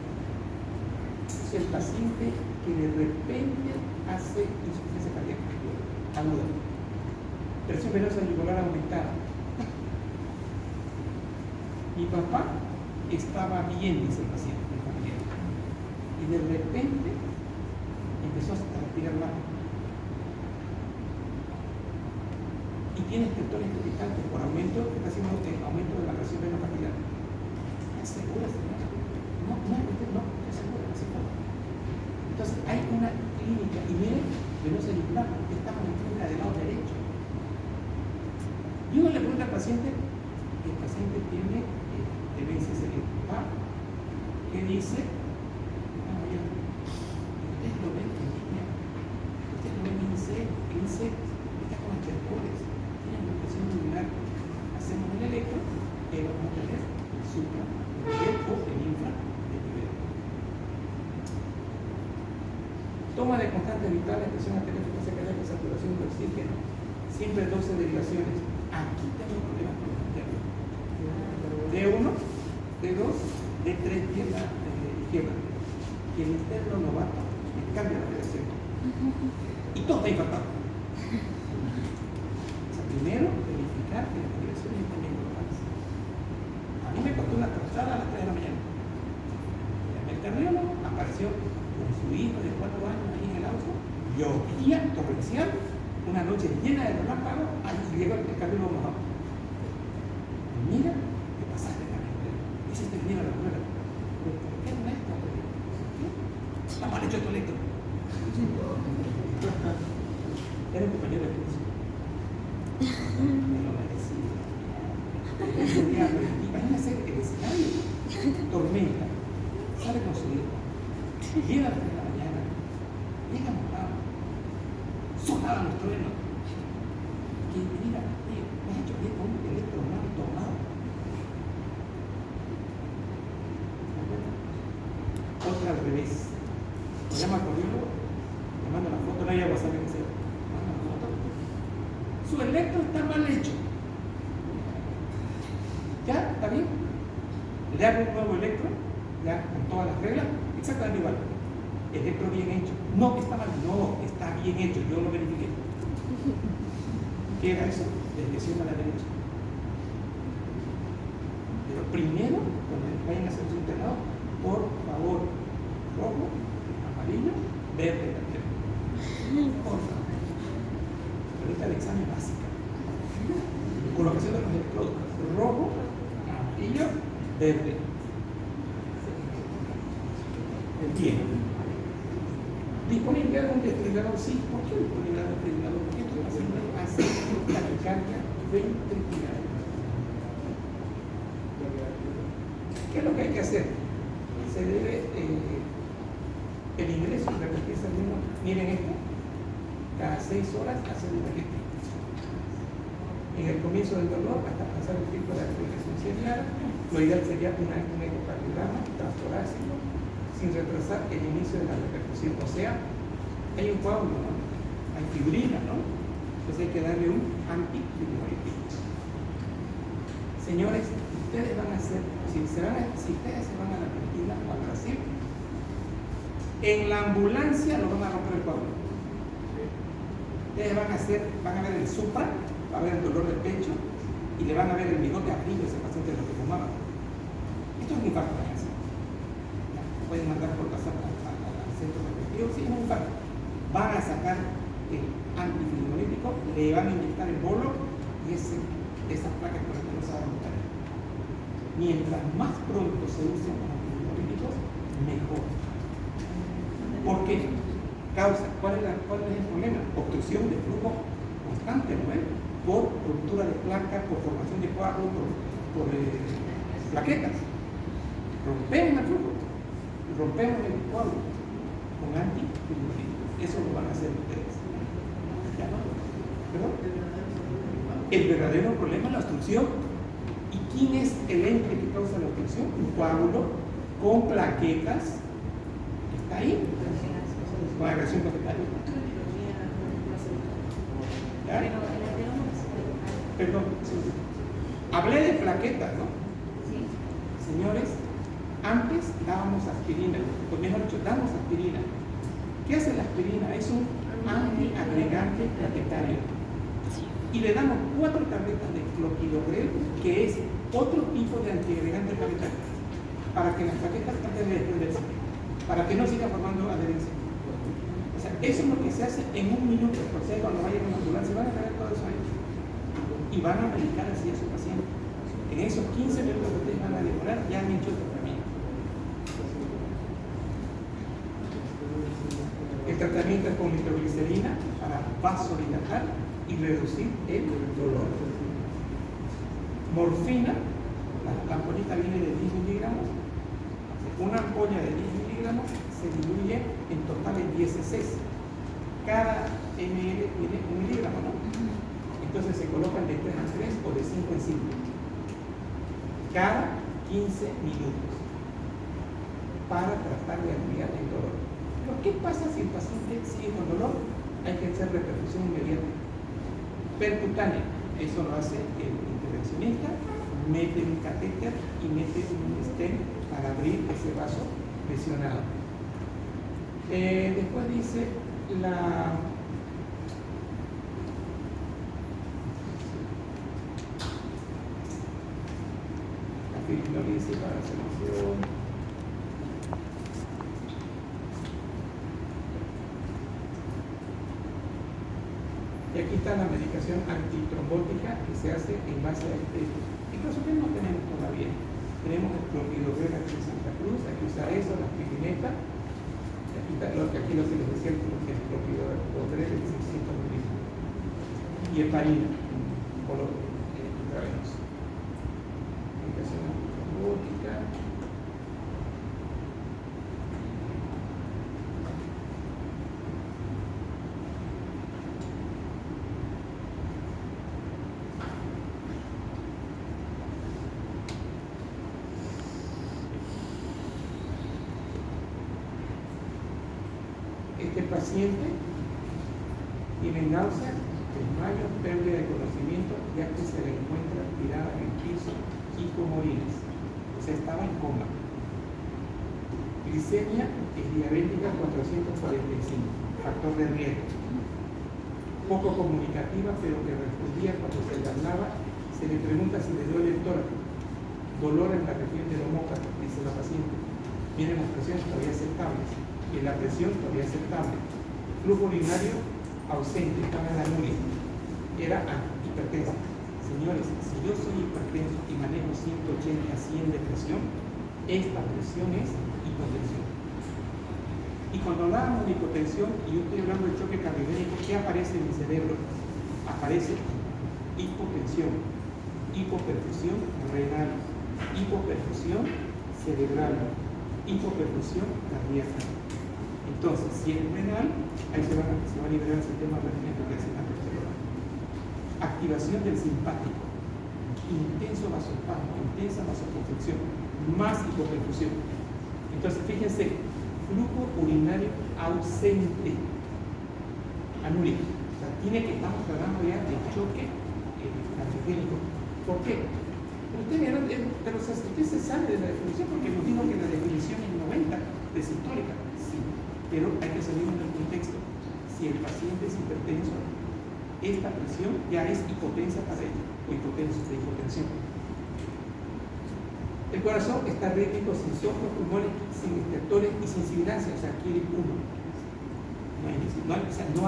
Speaker 1: Es el paciente que de repente hace insuficiencia cardíaca aguda, presión venosa yugular aumentada. Mi papá estaba bien, dice el paciente, el familiar, y de repente empezó a respirar mal. Y tiene estreptones criticantes por aumento, que está haciendo aumento de la presión venocapilar. ¿Es segura, señora? No, es segura, es segura. Entonces hay una clínica, y miren, venosa yugular, porque estamos en fibra del lado derecho. Y uno le pregunta al paciente, el paciente tiene demencia cerebral, que dice, ustedes lo ven en línea, ustedes lo ven Toma de constantes vitales, presión arterial, frecuencia cardíaca, saturación de oxígeno. Siempre 12 derivaciones. Aquí tengo problemas con el interno. D1, D2, D3, pierna izquierda. Y el interno novato me cambia la dirección. Y todo está infartado. O sea, primero, verificar que las derivaciones están bien colocadas. A mí me costó una trozada a las 3 de la mañana. El cardiólogo apareció con su hijo de 4 años ahí en el auto, llovía torrencial, una noche llena de relámpagos, ahí llegó el cardiólogo mojado. Mira, ¿qué pasaste también? Dice, te vinieron a la rueda. ¿Por qué no es esto? Está mal hecho tu electro. Era un compañero de curso. Me lo merecía. Imagínate el escenario. Tormenta. Sale con su hijo. Llega a las 3 de la mañana. Llega mojado. Sonaban los truenos. Que me diga, oye, me has hecho bien con un electro mal tomado. Otra al revés. Me llama al cardiólogo, le manda la foto, no hay agua, sabe qué hacer. Manda la foto. Su electro está mal hecho. ¿Ya? ¿Está bien? Le hago un nuevo electro, ya con todas las reglas, exactamente igual. Electro bien hecho. No, está mal, no, está bien hecho, yo lo verifiqué. ¿Qué era eso? Desviación a la derecha. Pero primero, cuando vayan a hacer su internado, por favor, rojo, amarillo, verde también. Por favor. Ahorita el examen básico. Colocación de los electrodos. Rojo, amarillo, verde. Bien. Disponibilidad de un desfibrilador, sí. ¿Por qué disponibilidad de un desfibrilador? Porque estos pacientes hacen taquicardia ventricular. ¿Qué es lo que hay que hacer? Se debe el ingreso y repetirse al mismo. Miren esto, cada 6 horas hacer un registro. En el comienzo del dolor, hasta pasar el pico de la respiración cerebral, lo ideal sería un ecocardiograma transtorácico sin retrasar el inicio de la repercusión. O sea, hay un coágulo, ¿no? Hay fibrina, ¿no? Entonces hay que darle un antifibrinoídico. Señores, ustedes van a hacer, si ustedes se van a la Argentina o a Brasil, en la ambulancia lo van a romper el coágulo. Ustedes van a ver el supra, va a ver el dolor del pecho y le van a ver el bigote abrido a ese paciente de lo que fumaba. Esto es un infarto. Pueden mandar por WhatsApp al centro respectivo, si es un infarto. Van a sacar el antifibrinoídico, le van a inyectar el bolo y esas placas por las que no se van a botar. Mientras más pronto se usen los antifibrinoídicos, mejor. ¿Por qué? Causa, ¿cuál es el problema? Obstrucción de flujo constante, ¿no es? Por ruptura de placas, por formación de coágulos, por plaquetas. Rompemos el flujo. Rompemos el coágulo con antifibrinoídicos. Eso lo van a hacer ustedes. ¿Ya no? ¿Perdón? El verdadero problema es la obstrucción. ¿Y quién es el ente que causa la obstrucción? Un coágulo con plaquetas que está ahí, con agresión cafetaria. ¿Ya? Perdón, sí. Hablé de plaquetas, ¿no? Sí. Señores, antes dábamos aspirina, o mejor dicho, damos aspirina. ¿Qué hace la aspirina? Es un antiagregante plaquetario. Y le damos 4 tabletas de clopidogrel, que es otro tipo de antiagregante plaquetario, para que las plaquetas traten de desprenderse, para que no siga formando adherencia. O sea, eso es lo que se hace en 1 minuto. Por si cuando vayan a una ambulancia, van a traer todo eso ahí. Y van a medicar así a su paciente. En esos 15 minutos que ustedes van a demorar, ya han hecho el tratamiento. El tratamiento es con nitroglicerina para vasodilatar y reducir el dolor. Morfina, la ampollita viene de 10 miligramos. Una ampolla de 10 miligramos se diluye en total en 10 cc. Cada ml tiene 1 miligramo, ¿no? Entonces se colocan de 3 en 3 o de 5 en 5. Cada 15 minutos para tratar de aliviar el dolor. Pero ¿qué pasa si el paciente sigue con dolor? Hay que hacer reperfusión inmediata. Percutánea, eso lo hace el intervencionista, mete un catéter y mete un stent para abrir ese vaso lesionado. Después dice la fibrinolisis para la solución. Y aquí está la medicación antitrombótica que se hace en base a este. Incluso que no tenemos todavía. Tenemos el clopidogrel aquí en Santa Cruz, hay que usar eso, la aspirinetas. Aquí lo que les decía el clopidogrel es 600 mililitros. Y heparina, color intravenoso. Medicación antitrombótica. Este paciente tiene náuseas, desmayos, pérdida de conocimiento, ya que se le encuentra tirada en el piso y con orines. O sea, estaba en coma. Glicemia es diabética 445, factor de riesgo. Poco comunicativa, pero que respondía cuando se le hablaba. Se le pregunta si le duele el tórax. Dolor en la región del omóplato, dice la paciente. Miren las presiones todavía aceptables. Y la presión todavía aceptable. Flujo urinario ausente, estaba en la nube. Era hipertensa. Señores, si yo soy hipertenso y manejo 180 a 100 de presión, esta presión es hipotensión. Y cuando hablábamos de hipotensión, y yo estoy hablando de choque cardiogénico, ¿qué aparece en mi cerebro? Aparece hipotensión, hipoperfusión renal, hipoperfusión cerebral, hipoperfusión cardíaca. Entonces, si es renal, ahí se va a liberar el sistema de rendimiento del sistema cerebral. Activación del simpático, intenso vasospasmo, intensa vasoconstricción, más hipoperfusión. Entonces, fíjense, flujo urinario ausente, anúrico. O sea, estamos hablando ya de choque cardiogénico. ¿Por qué? Usted se sale de la definición porque nos dijo que la definición es 90, es histórica. Sí, pero hay que salir del contexto. Si el paciente es hipertenso, esta presión ya es hipotensa para él, o hipotensión. El corazón está rítmico, sin soplos, pulmones, sin estertores y sin sibilancia, o sea, quiere uno. No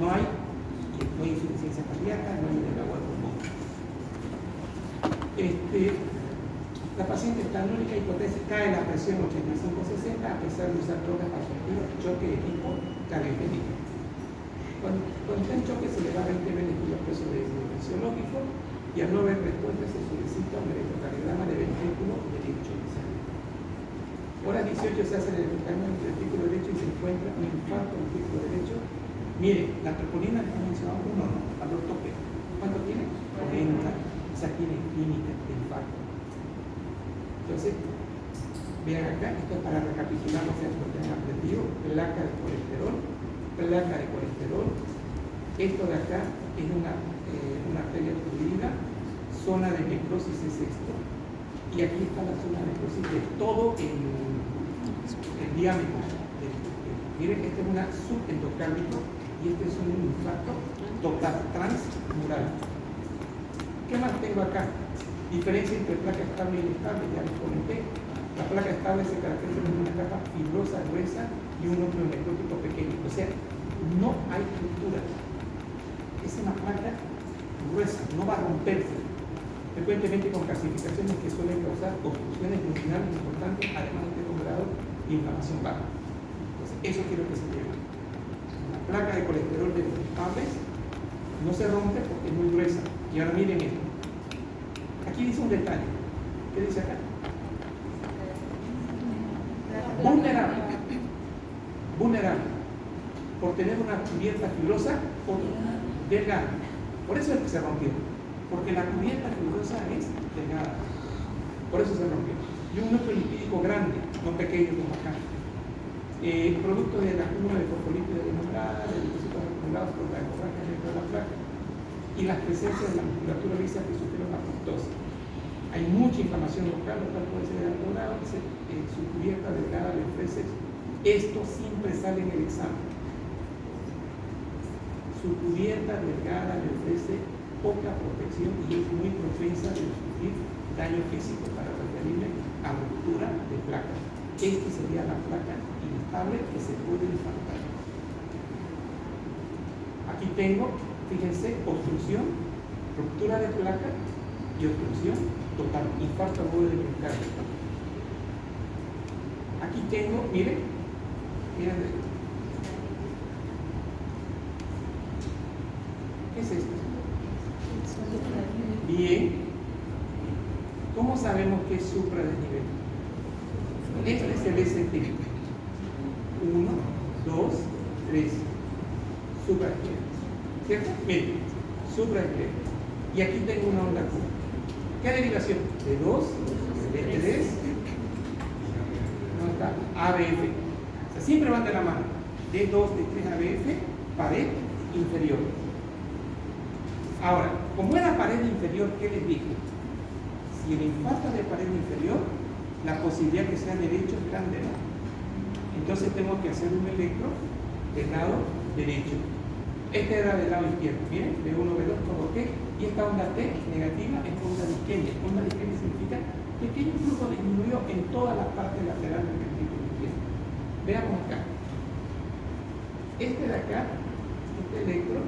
Speaker 1: hay insuficiencia cardíaca, no hay del agua de pulmón. La paciente está anúrica, hipotensa, cae la presión 85-60 a pesar de usar drogas vasoactivas, choque de tipo cardiogénico. Cuando está en choque se le da 20 ml de peso de fisiológico y al no haber respuesta se solicita un electrocardiograma de ventrículo de dicho. Hora 18 se hace el electrocardiograma del ventrículo derecho y se encuentra un infarto en el ventrículo derecho. Mire, la troponina que hemos mencionado, valor tope. ¿Cuánto tiene? 40. O sea, tiene clínica de infarto. Entonces, vean acá, esto es para recapitular lo que han aprendido. Placa de colesterol. Esto de acá es una arteria obstruida. Zona de necrosis es esto. Y aquí está la zona de necrosis de todo el diámetro. Miren, este es una subendocárdico y este es un infarto total, transmural. ¿Qué más tengo acá? Diferencia entre placa estable y inestable, ya les comenté. La placa estable se caracteriza por una capa fibrosa gruesa y un núcleo necrótico pequeño. O sea, no hay ruptura. Es una placa gruesa, no va a romperse. Frecuentemente con calcificaciones que suelen causar obstrucciones intestinales importantes, además de un grado de inflamación baja. Entonces, eso quiero que se lleve. La placa de colesterol de los estables no se rompe porque es muy gruesa. Y ahora miren esto. Aquí dice un detalle. ¿Qué dice acá? Vulnerable. Por tener una cubierta fibrosa o delgada. Por eso es que se rompió. Porque la cubierta fibrosa es delgada. Por eso se rompió. Y un núcleo lipídico grande, no pequeño como acá. Producto del acúmulo de fosfolípidos de membrana, de depósitos acumulados por la hemorragia dentro de la placa y las presencias de la musculatura lisa que sufrieron apoptosis. Hay mucha inflamación local, lo cual puede ser de alto grado, su cubierta delgada le ofrece, esto siempre sale en el examen. Su cubierta delgada le ofrece poca protección y es muy propensa de sufrir daño físico para referible a ruptura de placa. Esta sería la placa inestable que se puede infartar. Aquí tengo, fíjense, obstrucción, ruptura de placa y obstrucción total, infarto agudo de miocardio. Aquí tengo, miren, ¿qué es esto? Bien. ¿Cómo sabemos que es supradesnivel? Este es el ST. 1, 2, 3. Supradesnivel. ¿Cierto? Miren, supradesnivel. Y aquí tengo una onda Q. ¿Qué derivación? De 2, de 3, no está, ABF. O sea, siempre van de la mano. De 2, de 3 ABF, pared inferior. Ahora, como era pared inferior, ¿qué les dije? Si el infarto de pared inferior, la posibilidad que sea derecho es grande, ¿no? Entonces tengo que hacer un electro del lado derecho. Este era del lado izquierdo, miren, B1, B2, todo ok. Y esta onda T negativa es onda de isquemia. Onda de isquemia significa pequeño flujo disminuido en todas las partes laterales del ventrículo izquierdo. Veamos acá. Este de acá, este electro,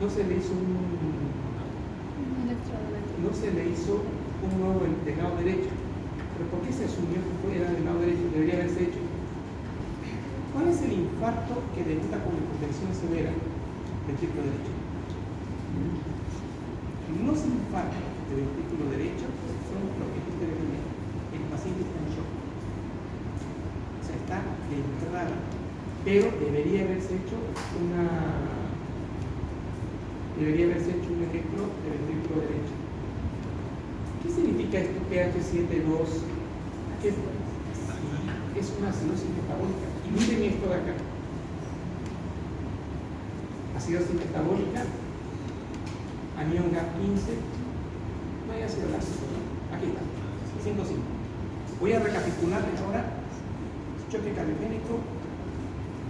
Speaker 1: no se le hizo un nuevo del lado derecho. ¿Pero por qué se asumió que era del lado derecho? Debería haberse hecho. ¿Cuál es el infarto que debuta con hipotensión severa? Ventrículo derecho. Los infartos de ventrículo derecho son lo que usted ve. El paciente está en shock. O sea, está de entrada. Pero debería haberse hecho un electro de ventrículo derecho. ¿Qué significa esto pH 7,2? Es una acidosis metabólica. Y miren esto de acá. Acidosis metabólica, anión GAP15, no hay ácido láctico, ¿no? Aquí está, 5,5. Voy a recapitularles ahora. Choque cardiogénico.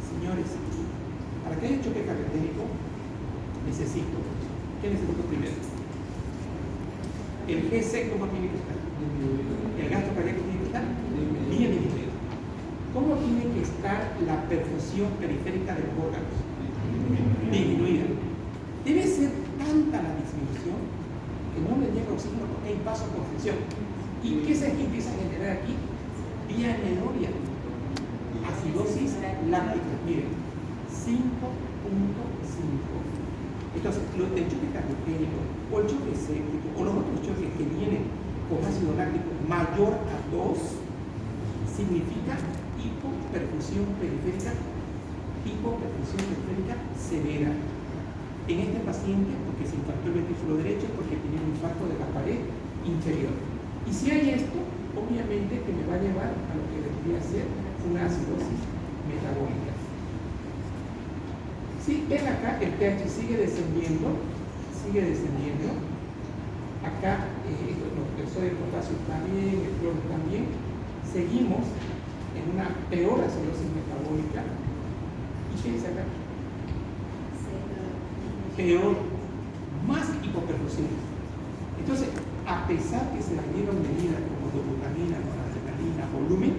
Speaker 1: Señores, para que haya choque cardiogénico, ¿qué necesito primero? El GC, ¿cómo tiene que estar? El gasto cardíaco tiene que estar bien disminuido. ¿Cómo tiene que estar la perfusión periférica de los órganos? Disminuida. Debe ser tanta la disminución que no le llega oxígeno porque hay paso por función. ¿Y qué se empieza a generar aquí? Vía anedoria. Acidosis láctica. Miren, 5.5. Entonces, el choque cardiogénico o el choque séptico o los otros choques que vienen con ácido láctico mayor a 2 significa hipoperfusión periférica severa. En este paciente, porque se infartó el ventrículo derecho, porque tiene un infarto de la pared inferior. Y si hay esto, obviamente que me va a llevar a lo que debería ser una acidosis metabólica. Sí, ven acá, el pH sigue descendiendo. Acá el sodio de potasio está bien, el cloro está bien. Seguimos en una peor acidosis metabólica. ¿Y qué dice acá? Peor, más hipoperfusión. Entonces, a pesar que se le dieron medidas como dobutamina, noradrenalina, volumen,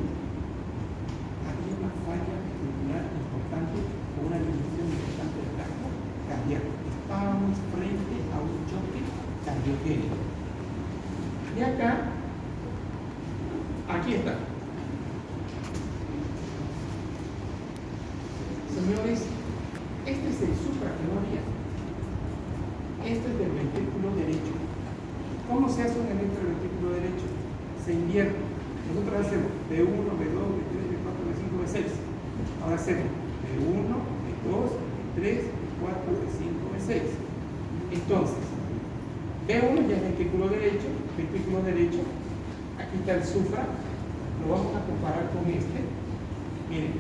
Speaker 1: había una falla ventricular importante o una disminución importante del gasto cardíaco. Estábamos frente a un choque cardiogénico. Y acá, aquí está. Señores, este es el supraclavian. Este es del ventrículo derecho. ¿Cómo se hace un electro del ventrículo derecho? izquierdo. Nosotros hacemos B1, B2, B3, B4, B5, B6. Ahora hacemos B1, B2, B3, B4, B5, B6. Entonces, B1 ya es ventrículo derecho, aquí está el sufra, lo vamos a comparar con este. Miren,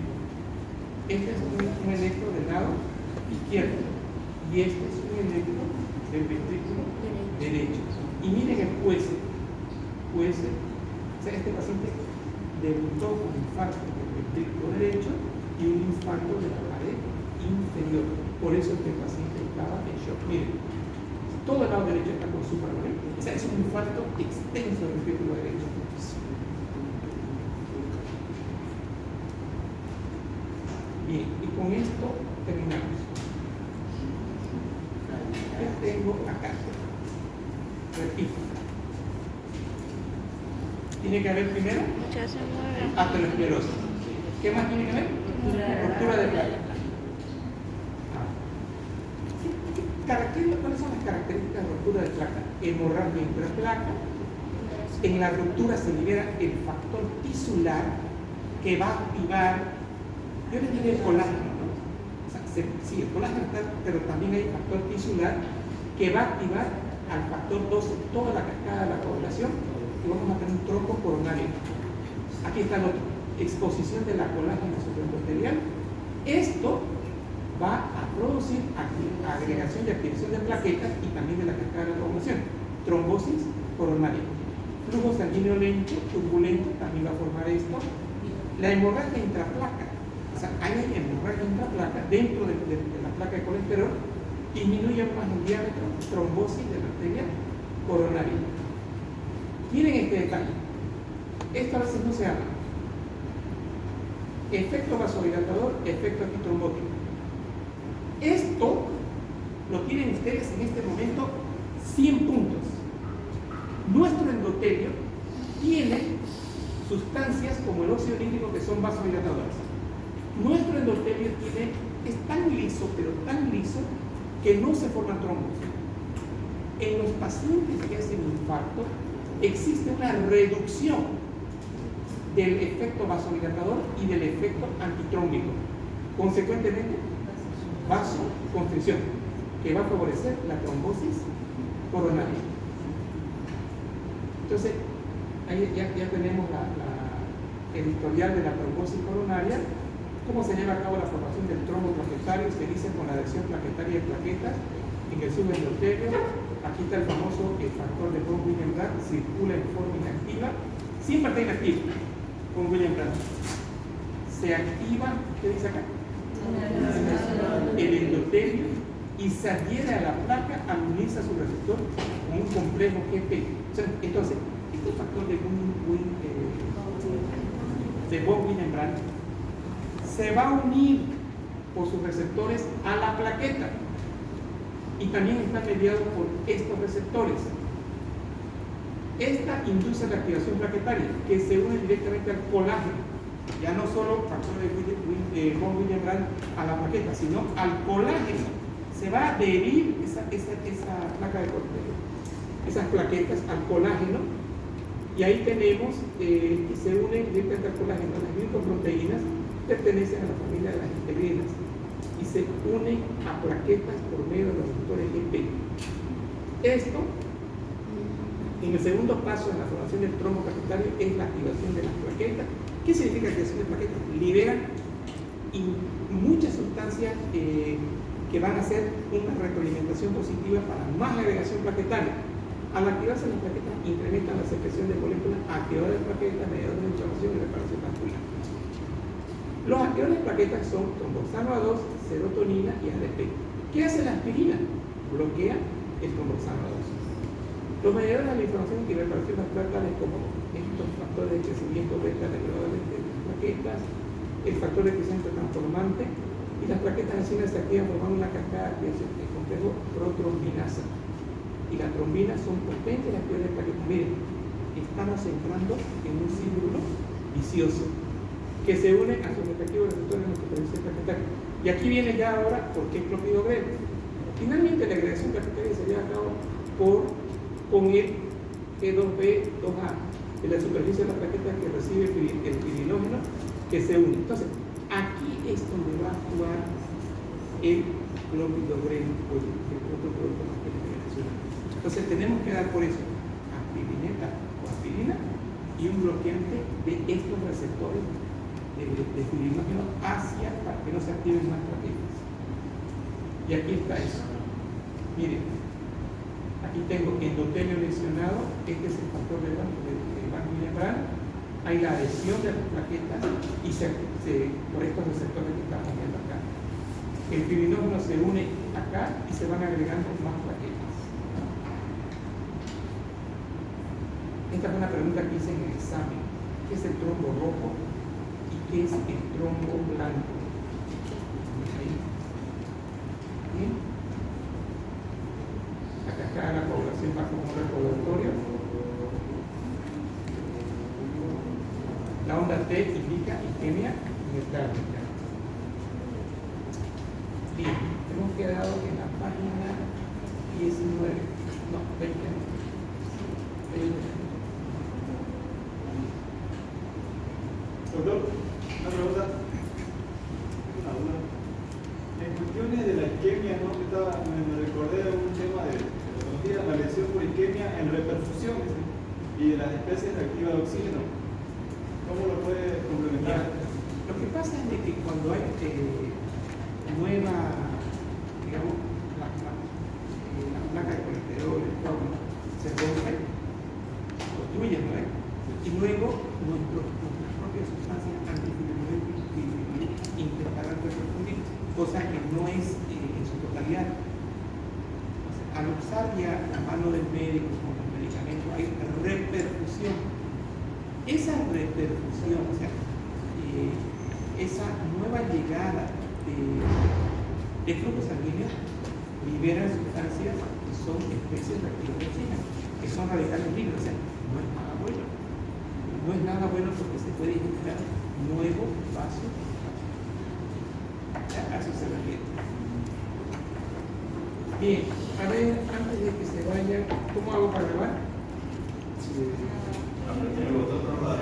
Speaker 1: este es un electro del lado izquierdo y este es un electro del ventrículo derecho. Y miren el QS. O sea, este paciente debutó con infarto del ventrículo derecho y un infarto de la pared inferior. Por eso este paciente estaba en shock. Miren, todo el lado derecho está con supramoral. O sea, es un infarto extenso del ventrículo derecho. Bien, y con esto terminamos. ¿Qué tengo acá? Repito. Tiene que haber primero aterosclerosis. ¿Qué más tiene que haber? Ruptura de placa. ¿Cuáles son las características de ruptura de placa? Hemorragia intraplaca. En la ruptura se libera el factor tisular que va a activar, yo les diría el colágeno, ¿no? O sea, sí, el colágeno está, pero también hay factor tisular que va a activar al factor 12 toda la cascada de la coagulación y vamos a tener un tronco coronario. Aquí está el otro, exposición de la colágeno supraendotelial. Esto va a producir agregación y activación de plaquetas y también de la cascada de la coagulación. Trombosis coronaria. Flujo sanguíneo lento, turbulento, también va a formar esto. La hemorragia intraplaca, o sea, hay hemorragia intraplaca dentro de la placa de colesterol, disminuye más el diámetro, trombosis de la arteria coronaria. Miren este detalle. Esto a veces no se habla. Efecto vasodilatador, efecto antitrombótico. Esto lo tienen ustedes en este momento 100 puntos. Nuestro endotelio tiene sustancias como el óxido nítrico que son vasodilatadoras. Nuestro endotelio es tan liso, pero tan liso, que no se forman trombos. En los pacientes que hacen infarto, existe una reducción del efecto vasodilatador y del efecto antitrómbico. Consecuentemente, vasoconstricción, que va a favorecer la trombosis coronaria. Entonces, ahí ya tenemos el historial de la trombosis coronaria, cómo se lleva a cabo la formación del trombo plaquetario, se dice con la adhesión plaquetaria de plaquetas en el subendotelio. Aquí está el famoso factor de von Willebrand, circula en forma inactiva, siempre está inactivo con Willebrand. Se activa, ¿qué dice acá? El endotelio y se adhiere a la placa al unirse a su receptor con un complejo GP. Entonces, este factor de von Willebrand se va a unir por sus receptores a la plaqueta y también está mediado por estos receptores. Esta induce la activación plaquetaria que se une directamente al colágeno, ya no solo factor de von Willebrand a la plaqueta, sino al colágeno. Se va a adherir esa placa de colágeno, esas plaquetas al colágeno, y ahí tenemos que se unen directamente al colágeno. Las glicoproteínas pertenecen a la familia de las integrinas y se unen a plaquetas por medio de los receptores GP. Esto, en el segundo paso en la formación del trombo plaquetario, es la activación de las plaquetas. ¿Qué significa activación de plaquetas? Liberan muchas sustancias que van a hacer una retroalimentación positiva para más agregación plaquetaria. Al activarse las plaquetas, incrementan la secreción de moléculas activadoras de plaquetas, mediadores de inflamación y reparación vascular. Los activadores de plaquetas son tromboxano A2, serotonina y ADP. ¿Qué hace la aspirina? Bloquea el tromboxano A2. Los mediadores de la inflamación y reparación vascular, tales como estos factores de crecimiento beta reguladores de las plaquetas, el factor de crecimiento transformante, y las plaquetas encinas se activan formando una cascada de el complejo protrombinasa. Y las trombinas son potentes activadores de plaquetas. Miren, estamos entrando en un círculo vicioso que se une a sus respectivos receptores en nuestra producción plaquetaria. Y aquí viene ya ahora por qué clopidogrel. Finalmente, la agregación plaquetaria se lleva a cabo con el E2B2A. de la superficie de la plaqueta que recibe el pirinógeno que se une. Entonces, aquí es donde va a actuar el clopidogrel, o el otro producto más que le mencioné. Entonces, tenemos que dar por eso aspirineta o aspirina y un bloqueante de estos receptores de pirinógeno para que no se activen más plaquetas. Y aquí está eso. Miren, aquí tengo endotelio lesionado, este es el factor de Van-Willebrand. Hay la adhesión de las plaquetas y por estos receptores que estamos viendo acá. El pirinógeno se une acá y se van agregando más plaquetas. Esta es una pregunta que hice en el examen. ¿Qué es el trombo rojo y qué es el trombo blanco? Ahí. Bien. Acá la población va como un recordatorio. La onda T indica isquemia miocárdica. Bien, hemos quedado en la página 19. No, 20.
Speaker 4: Doctor, una pregunta. Una duda. En cuestiones de la isquemia, ¿no? Me recordé de un tema de la lesión por isquemia en reperfusión y de las especies reactivas de oxígeno. ¿Cómo lo puede complementar?
Speaker 1: Lo que pasa es de que cuando hay nueva, digamos, la placa de colesterol, el coágulo, se rompe, construyen, ¿no? Y luego nuestras propias sustancias antifibrinoides intentarán reperfundir, cosa que no es en su totalidad. O sea, al usar ya la mano del médico con los medicamentos, hay reperfusión. Esa reperfusión, o sea, esa nueva llegada de flujo sanguíneo libera sustancias que son especies reactivas de oxígeno, que son radicales libres, o sea, no es nada bueno. No es nada bueno porque se puede generar nuevos vasos. A eso se refiere. Bien, a ver, antes de que se vaya, ¿cómo hago para grabar?
Speaker 4: Sí.